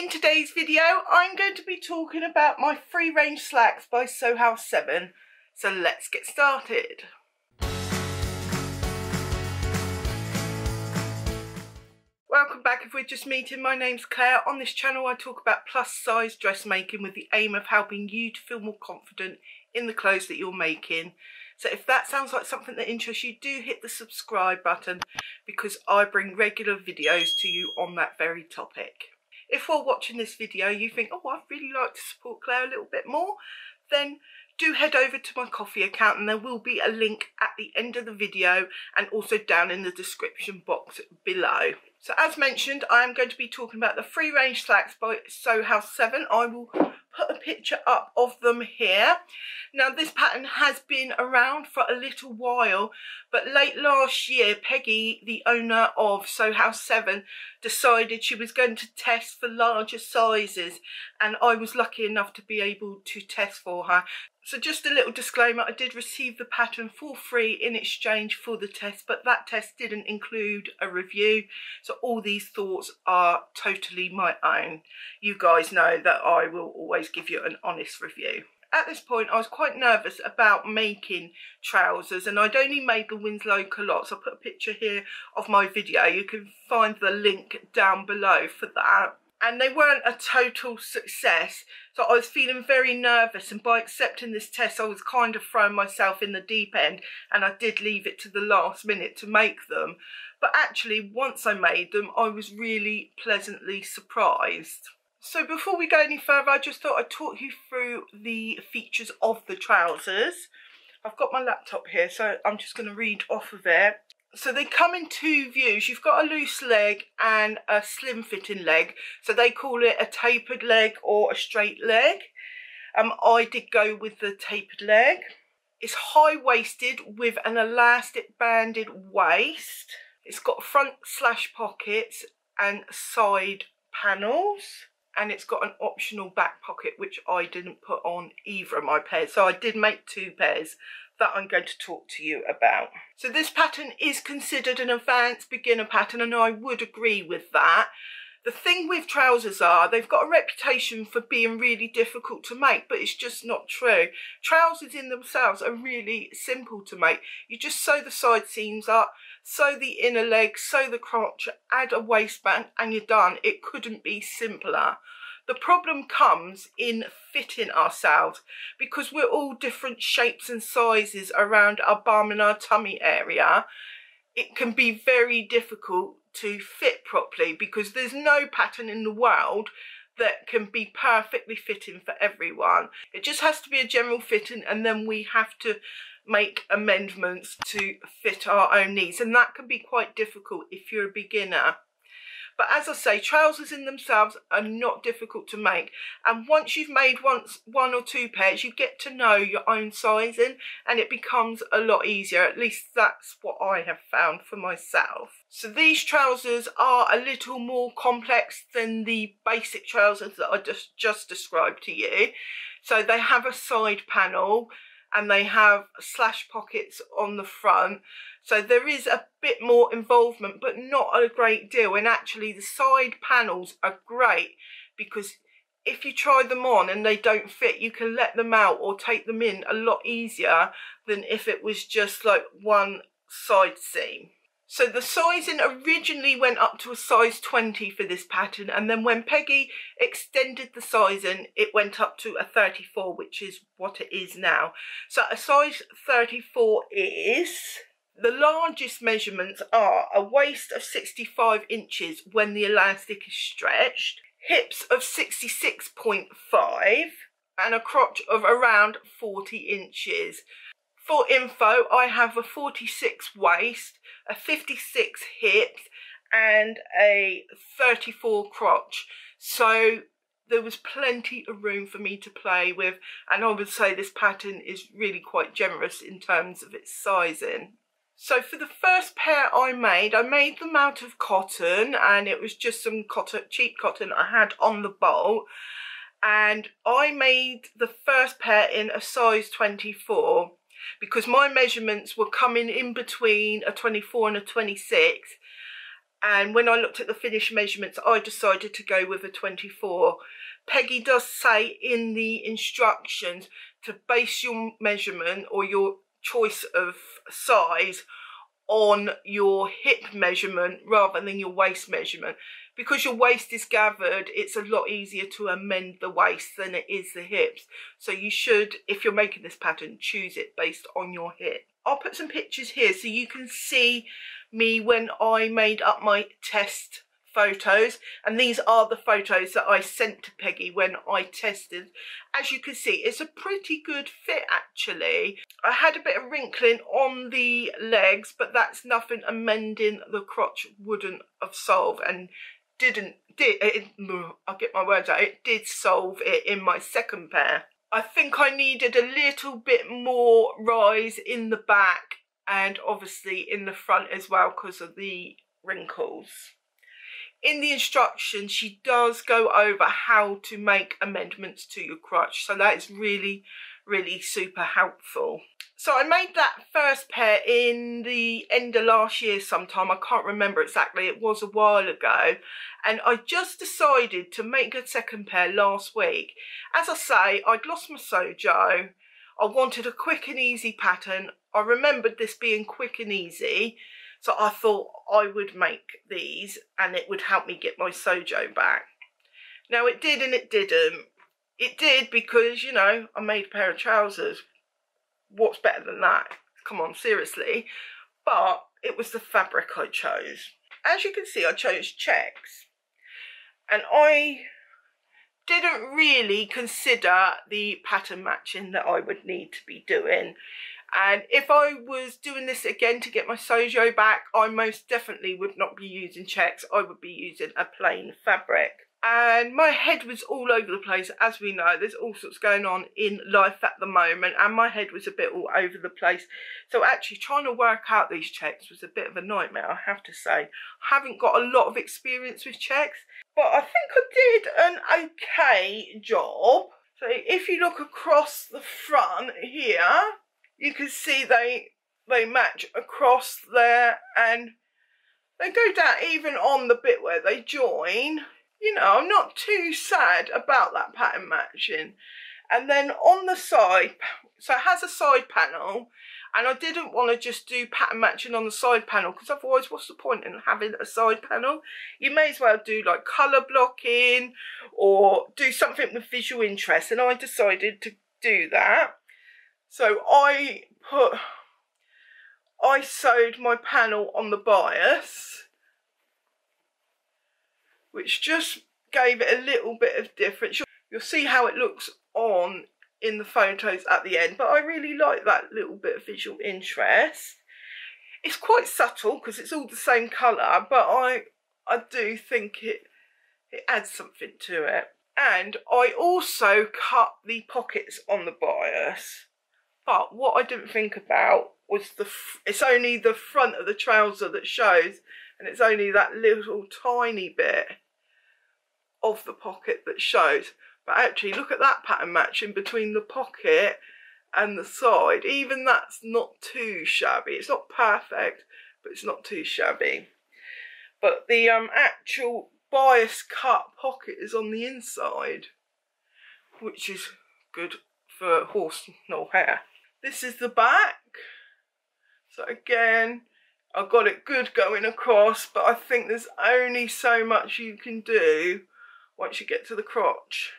In today's video, I'm going to be talking about my free range slacks by Sew House 7. So let's get started. Welcome back if we're just meeting. My name's Claire. On this channel I talk about plus size dressmaking with the aim of helping you to feel more confident in the clothes that you're making. So if that sounds like something that interests you, do hit the subscribe button because I bring regular videos to you on that very topic. If while watching this video you think, oh, I'd really like to support Claire a little bit more, then do head over to my Ko-fi account and there will be a link at the end of the video and also down in the description box below. So as mentioned, I am going to be talking about the free range slacks by Sew House 7. I will put a picture up of them here. Now this pattern has been around for a little while, but late last year Peggy, the owner of Sew House 7, decided she was going to test for larger sizes, and I was lucky enough to be able to test for her. So just a little disclaimer, I did receive the pattern for free in exchange for the test, but that test didn't include a review, so all these thoughts are totally my own. You guys know that I will always give you an honest review. At this point I was quite nervous about making trousers, and I'd only made the Winslow culottes. I'll put a picture here of my video, you can find the link down below for that. And they weren't a total success, so I was feeling very nervous, and by accepting this test I was kind of throwing myself in the deep end, and I did leave it to the last minute to make them. But actually once I made them I was really pleasantly surprised. So before we go any further, I just thought I'd talk you through the features of the trousers. I've got my laptop here, so I'm just going to read off of it. So they come in two views. You've got a loose leg and a slim fitting leg. So they call it a tapered leg or a straight leg. I did go with the tapered leg. It's high waisted with an elastic banded waist. It's got front slash pockets and side panels. And it's got an optional back pocket, which I didn't put on either of my pairs. So I did make two pairs that I'm going to talk to you about. So this pattern is considered an advanced beginner pattern, and I would agree with that. The thing with trousers are they've got a reputation for being really difficult to make, but it's just not true. Trousers in themselves are really simple to make. You just sew the side seams up, sew the inner leg, sew the crotch, add a waistband and you're done. It couldn't be simpler. The problem comes in fitting ourselves, because we're all different shapes and sizes around our bum and our tummy area. It can be very difficult to fit properly because there's no pattern in the world that can be perfectly fitting for everyone. It just has to be a general fitting, and then we have to make amendments to fit our own needs, and that can be quite difficult if you're a beginner. But as I say, trousers in themselves are not difficult to make, and once you've made one or two pairs, you get to know your own sizing and it becomes a lot easier. At least that's what I have found for myself. So these trousers are a little more complex than the basic trousers that I just described to you. So they have a side panel and they have slash pockets on the front. So there is a bit more involvement, but not a great deal. And actually the side panels are great because if you try them on and they don't fit, you can let them out or take them in a lot easier than if it was just like one side seam. So the sizing originally went up to a size 20 for this pattern, and then when Peggy extended the sizing it went up to a 34, which is what it is now. So a size 34 is, the largest measurements are a waist of 65 inches when the elastic is stretched, hips of 66.5 and a crotch of around 40 inches. For info, I have a 46 waist, a 56 hips and a 34 crotch. So there was plenty of room for me to play with, and I would say this pattern is really quite generous in terms of its sizing. So for the first pair I made them out of cotton, and it was just some cotton, cheap cotton I had on the bolt. And I made the first pair in a size 24 because my measurements were coming in between a 24 and a 26. And when I looked at the finished measurements, I decided to go with a 24. Peggy does say in the instructions to base your measurement or your choice of size on your hip measurement rather than your waist measurement. Because your waist is gathered, it's a lot easier to amend the waist than it is the hips. So you should, if you're making this pattern, choose it based on your hip. I'll put some pictures here so you can see me when I made up my test photos, and these are the photos that I sent to Peggy when I tested. As you can see, it's a pretty good fit actually. I had a bit of wrinkling on the legs, but that's nothing amending the crotch wouldn't have solved, and I'll get my words out, it did solve it in my second pair. I think I needed a little bit more rise in the back and obviously in the front as well because of the wrinkles. In the instructions, she does go over how to make amendments to your crotch, so that is really, really super helpful. So I made that first pair in the end of last year sometime, I can't remember exactly, it was a while ago, and I just decided to make a second pair last week. As I say, I'd lost my sojo, I wanted a quick and easy pattern, I remembered this being quick and easy, so I thought I would make these and it would help me get my sojo back. Now it did and it didn't. It did because, you know, I made a pair of trousers. What's better than that? Come on, seriously. But it was the fabric I chose. As you can see, I chose checks. And I didn't really consider the pattern matching that I would need to be doing. And if I was doing this again to get my sojo back, I most definitely would not be using checks. I would be using a plain fabric. And my head was all over the place. As we know, there's all sorts going on in life at the moment, and my head was a bit all over the place. So actually trying to work out these checks was a bit of a nightmare, I have to say. I haven't got a lot of experience with checks, but I think I did an okay job. So if you look across the front here, you can see they match across there, and they go down even on the bit where they join. You know, I'm not too sad about that pattern matching. And then on the side, so it has a side panel, and I didn't want to just do pattern matching on the side panel because otherwise what's the point in having a side panel? You may as well do like colour blocking or do something with visual interest, and I decided to do that. So I sewed my panel on the bias, which just gave it a little bit of difference. You'll see how it looks on in the photos at the end, but I really like that little bit of visual interest. It's quite subtle because it's all the same colour, but I do think it adds something to it. And I also cut the pockets on the bias. But what I didn't think about was it's only the front of the trouser that shows, and it's only that little tiny bit of the pocket that shows. But actually look at that pattern matching between the pocket and the side. Even that's not too shabby. It's not perfect, but it's not too shabby. But the actual bias cut pocket is on the inside, which is good for horse no hair. This is the back. So again, I've got it good going across, but I think there's only so much you can do once you get to the crotch.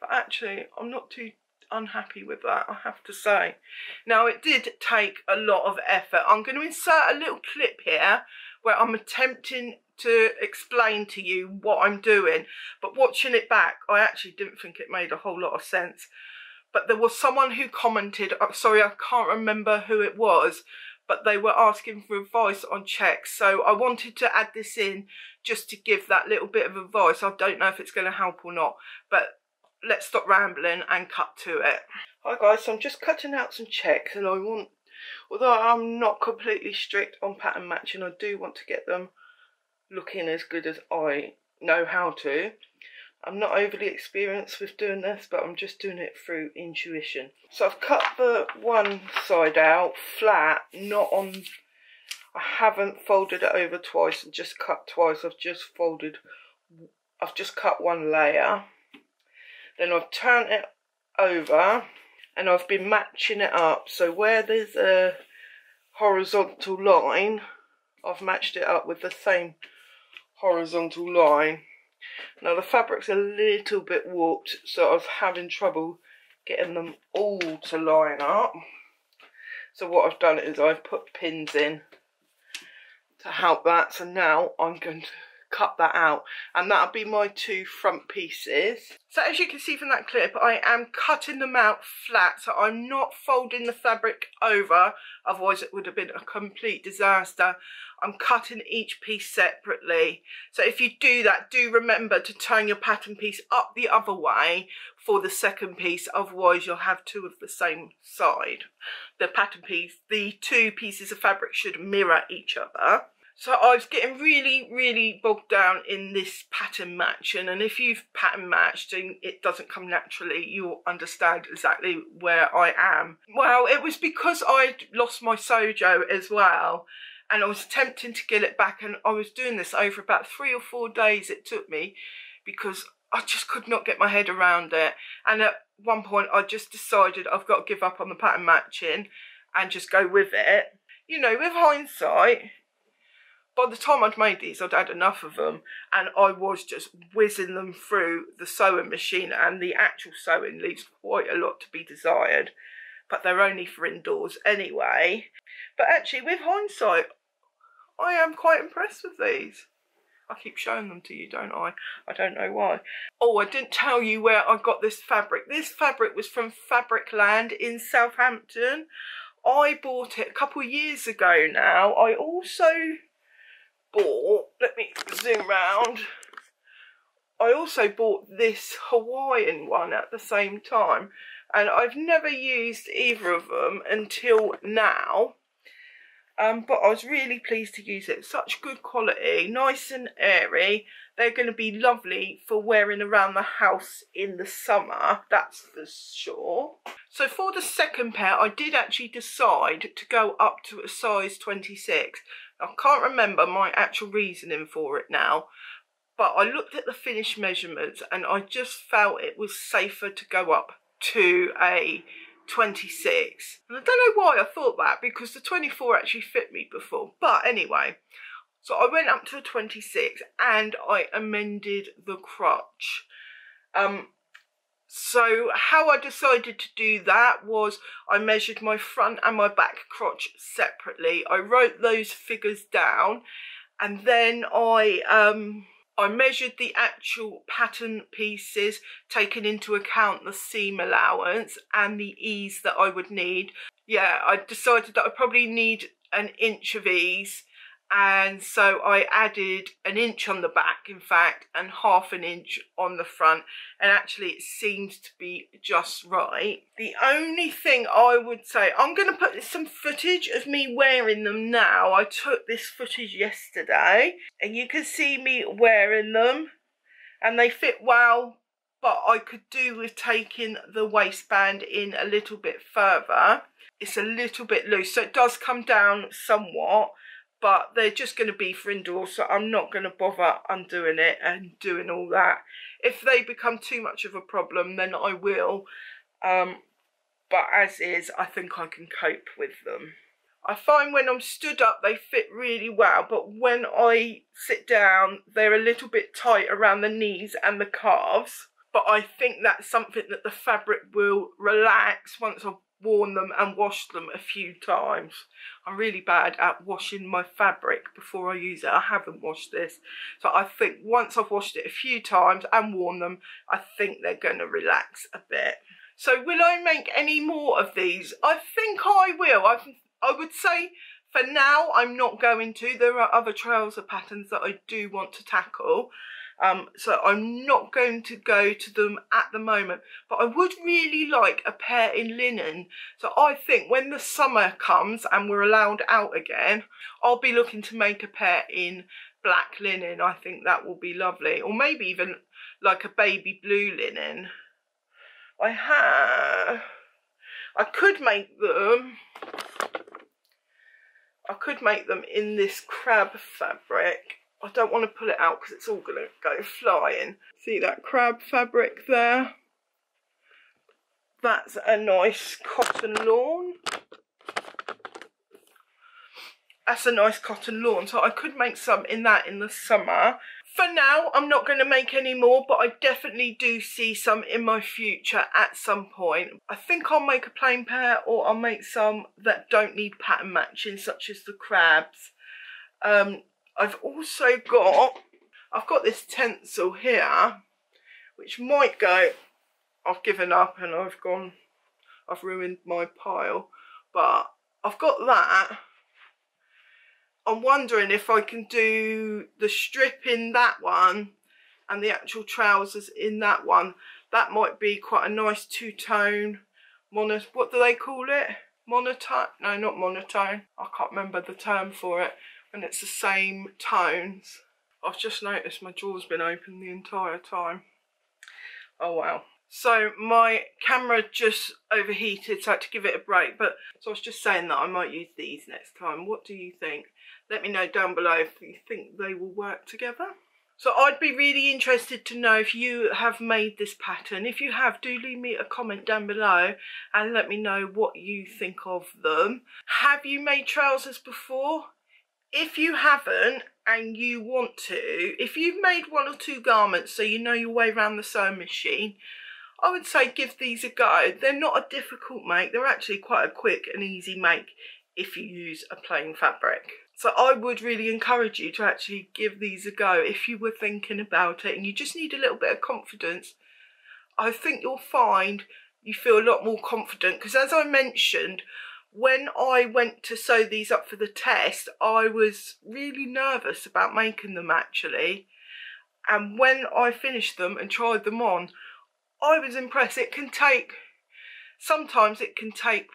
But actually, I'm not too unhappy with that, I have to say. Now, it did take a lot of effort. I'm going to insert a little clip here where I'm attempting to explain to you what I'm doing. But watching it back, I actually didn't think it made a whole lot of sense. But there was someone who commented, sorry, I can't remember who it was, but they were asking for advice on checks. So I wanted to add this in just to give that little bit of advice. I don't know if it's going to help or not, but let's stop rambling and cut to it. Hi guys, so I'm just cutting out some checks, and although I'm not completely strict on pattern matching, I do want to get them looking as good as I know how to. I'm not overly experienced with doing this, but I'm just doing it through intuition. So I've cut the one side out flat, not on, I haven't folded it over twice and just cut twice. I've just cut one layer. Then I've turned it over and I've been matching it up. So where there's a horizontal line, I've matched it up with the same horizontal line. Now the fabric's a little bit warped, so I was having trouble getting them all to line up. So what I've done is I've put pins in to help that. So now I'm going to cut that out, and that'll be my two front pieces. So as you can see from that clip, I am cutting them out flat, so I'm not folding the fabric over, otherwise it would have been a complete disaster. I'm cutting each piece separately. So if you do that, do remember to turn your pattern piece up the other way for the second piece, otherwise you'll have two of the same side. The pattern piece, the two pieces of fabric should mirror each other. So I was getting really bogged down in this pattern matching, and if you've pattern matched and it doesn't come naturally, you'll understand exactly where I am. Well, it was because I'd lost my sojo as well, and I was attempting to get it back, and I was doing this over about 3 or 4 days it took me, because I just could not get my head around it. And at one point I just decided I've got to give up on the pattern matching and just go with it. You know, with hindsight, by the time I'd made these, I'd had enough of them, and I was just whizzing them through the sewing machine, and the actual sewing leaves quite a lot to be desired, but they're only for indoors anyway. But actually, with hindsight, I am quite impressed with these. I keep showing them to you, don't I? I don't know why. Oh, I didn't tell you where I got this fabric. This fabric was from Fabricland in Southampton. I bought it a couple of years ago now. I also bought, let me zoom round, I also bought this Hawaiian one at the same time, and I've never used either of them until now, but I was really pleased to use it. Such good quality, nice and airy. They're going to be lovely for wearing around the house in the summer, that's for sure. So for the second pair, I did actually decide to go up to a size 26. I can't remember my actual reasoning for it now, but I looked at the finished measurements and I just felt it was safer to go up to a 26. And I don't know why I thought that, because the 24 actually fit me before. But anyway, so I went up to a 26 and I amended the crotch. So how I decided to do that was I measured my front and my back crotch separately. I wrote those figures down, and then I measured the actual pattern pieces, taking into account the seam allowance and the ease that I would need. Yeah, I decided that I probably need 1 inch of ease, and so I added 1 inch on the back, in fact, and 1/2 inch on the front, and actually it seems to be just right. The only thing I would say, I'm going to put some footage of me wearing them now. I took this footage yesterday and you can see me wearing them, and they fit well, but I could do with taking the waistband in a little bit further. It's a little bit loose, so it does come down somewhat, but they're just going to be for indoors, so I'm not going to bother undoing it and doing all that. If they become too much of a problem, then I will, but as is, I think I can cope with them. I find when I'm stood up they fit really well, but when I sit down they're a little bit tight around the knees and the calves, but I think that's something that the fabric will relax once I've worn them and washed them a few times. I'm really bad at washing my fabric before I use it. I haven't washed this, so I think once I've washed it a few times and worn them, I think they're going to relax a bit. So will I make any more of these? I think I will. I would say for now I'm not going to. There are other trouser patterns that I do want to tackle. So I'm not going to go to them at the moment, but I would really like a pair in linen. So I think when the summer comes and we're allowed out again, I'll be looking to make a pair in black linen. I think that will be lovely, or maybe even like a baby blue linen. I could make them, I could make them in this crab fabric. I don't want to pull it out because it's all going to go flying. See that crab fabric there? That's a nice cotton lawn. That's a nice cotton lawn. So I could make some in that in the summer. For now, I'm not going to make any more, but I definitely do see some in my future at some point. I think I'll make a plain pear, or I'll make some that don't need pattern matching, such as the crabs. I've also got, this tencel here, which might go, I've given up and I've ruined my pile, but I've got that. I'm wondering if I can do the strip in that one and the actual trousers in that one. That might be quite a nice two-tone what do they call it? Monotone? No, not monotone. I can't remember the term for it when it's the same tones. I've just noticed my drawer's been open the entire time. Oh wow. So my camera just overheated, so I had to give it a break. But so I was just saying that I might use these next time. What do you think? Let me know down below if you think they will work together. So I'd be really interested to know if you have made this pattern. If you have, do leave me a comment down below and let me know what you think of them. Have you made trousers before? If you haven't and you want to, if you've made one or two garments so you know your way around the sewing machine, I would say give these a go. They're not a difficult make. They're actually quite a quick and easy make if you use a plain fabric. So I would really encourage you to actually give these a go if you were thinking about it and you just need a little bit of confidence. I think you'll find you feel a lot more confident, because as I mentioned, when I went to sew these up for the test, I was really nervous about making them actually. And when I finished them and tried them on, I was impressed. Sometimes it can take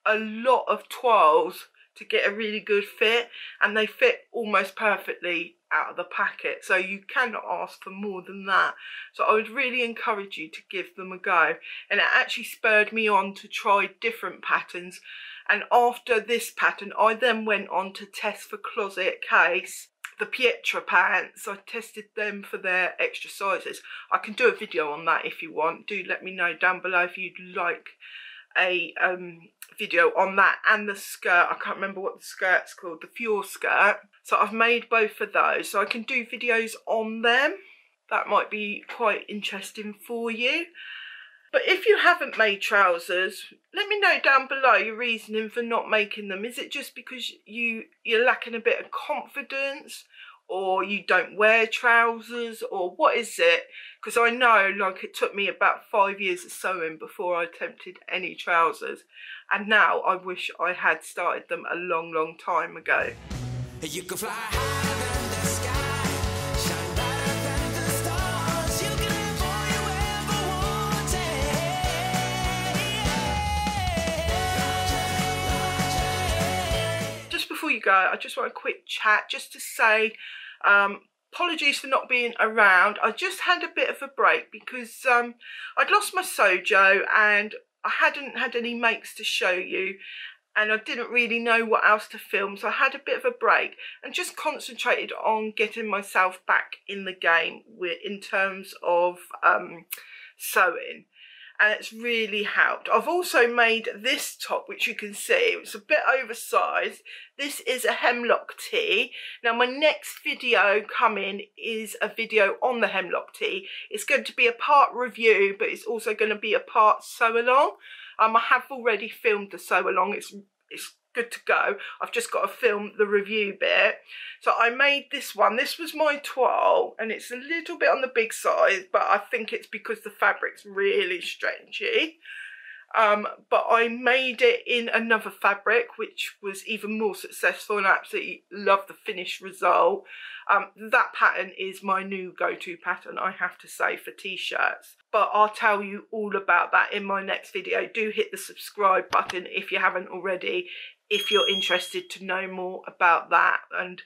a lot of twirls to get a really good fit, and they fit almost perfectly out of the packet, so you cannot ask for more than that. So I would really encourage you to give them a go, and it actually spurred me on to try different patterns. And after this pattern, I then went on to test for Closet Case the Pear pants. I tested them for their extra sizes. I can do a video on that if you want. Do let me know down below if you'd like a video on that. And the skirt, I can't remember what the skirt's called, the Fjord skirt. So I've made both of those, so I can do videos on them. That might be quite interesting for you. But if you haven't made trousers, let me know down below your reasoning for not making them. Is it just because you're lacking a bit of confidence, or you don't wear trousers, or what is it? Because I know, like, it took me about 5 years of sewing before I attempted any trousers, and now I wish I had started them a long time ago. You can fly higher than the sky, shine brighter than the stars. You can have all you ever wanted. Just before you go, I just want a quick chat just to say apologies for not being around. I just had a bit of a break because I'd lost my sojo and I hadn't had any makes to show you, and I didn't really know what else to film, so I had a bit of a break and just concentrated on getting myself back in the game in terms of sewing, and it's really helped. I've also made this top, which you can see, it's a bit oversized. This is a hemlock tee. Now my next video coming is a video on the hemlock tee. It's going to be a part review, but it's also going to be a part sew along. I have already filmed the sew along. It's good to go. I've just got to film the review bit. So I made this one. This was my toile, and it's a little bit on the big side, but I think it's because the fabric's really stretchy. But I made it in another fabric, which was even more successful, and I absolutely love the finished result. That pattern is my new go-to pattern, I have to say, for t-shirts. But I'll tell you all about that in my next video. Do hit the subscribe button if you haven't already, if you're interested to know more about that and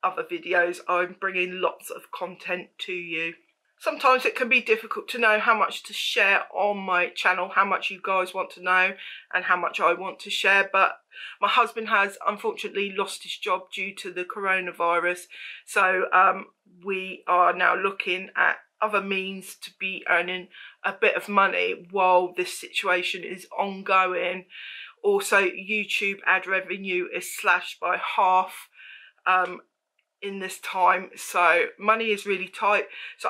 other videos. I'm bringing lots of content to you. Sometimes it can be difficult to know how much to share on my channel, how much you guys want to know and how much I want to share. But my husband has unfortunately lost his job due to the coronavirus. So we are now looking at other means to be earning a bit of money while this situation is ongoing. Also, YouTube ad revenue is slashed by half in this time, so money is really tight. So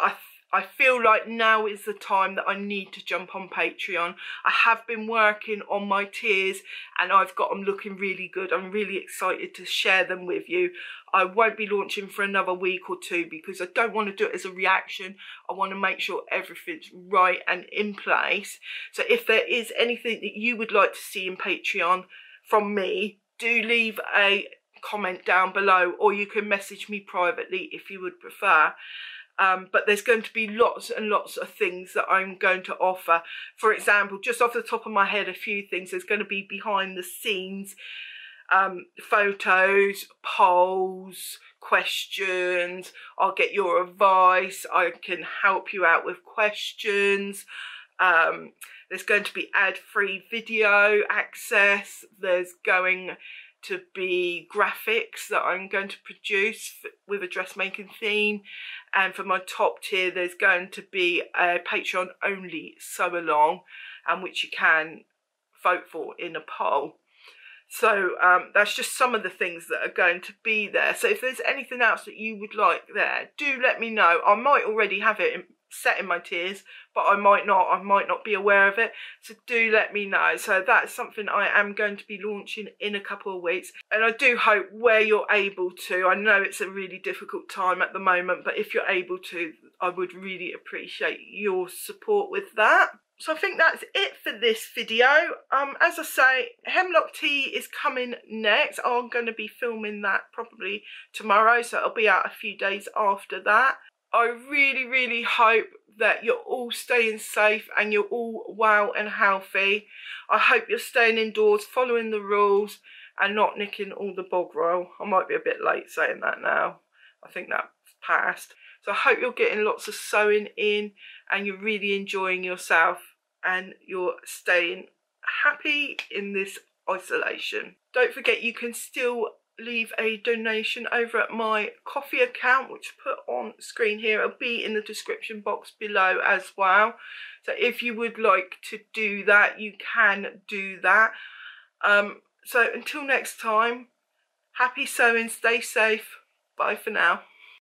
I feel like now is the time that I need to jump on Patreon. I have been working on my tiers and I've got them looking really good. I'm really excited to share them with you. I won't be launching for another week or two because I don't want to do it as a reaction. I want to make sure everything's right and in place. So if there is anything that you would like to see in Patreon from me, do leave a comment down below, or you can message me privately if you would prefer. But there's going to be lots and lots of things that I'm going to offer. For example, just off the top of my head, a few things. There's going to be behind the scenes photos, polls, questions. I'll get your advice. I can help you out with questions. There's going to be ad-free video access. There's going to be graphics that I'm going to produce with a dressmaking theme. And for my top tier, there's going to be a Patreon only sew along, and which you can vote for in a poll. So that's just some of the things that are going to be there. So if there's anything else that you would like there, do let me know. I might already have it set in my tiers, but I might not be aware of it, so do let me know. So that's something I am going to be launching in a couple of weeks, and I do hope where you're able to, I know it's a really difficult time at the moment, but if you're able to, I would really appreciate your support with that. So I think that's it for this video. As I say, Hemlock Tea is coming next. I'm going to be filming that probably tomorrow, so it'll be out a few days after that. I really, really hope that you're all staying safe and you're all well and healthy. I hope you're staying indoors, following the rules and not nicking all the bog roll. I might be a bit late saying that now. I think that's passed. So I hope you're getting lots of sewing in and you're really enjoying yourself and you're staying happy in this isolation. Don't forget, you can still leave a donation over at my coffee account, which I put on screen here. It'll be in the description box below as well. So if you would like to do that, you can do that. So until next time, happy sewing, stay safe, bye for now.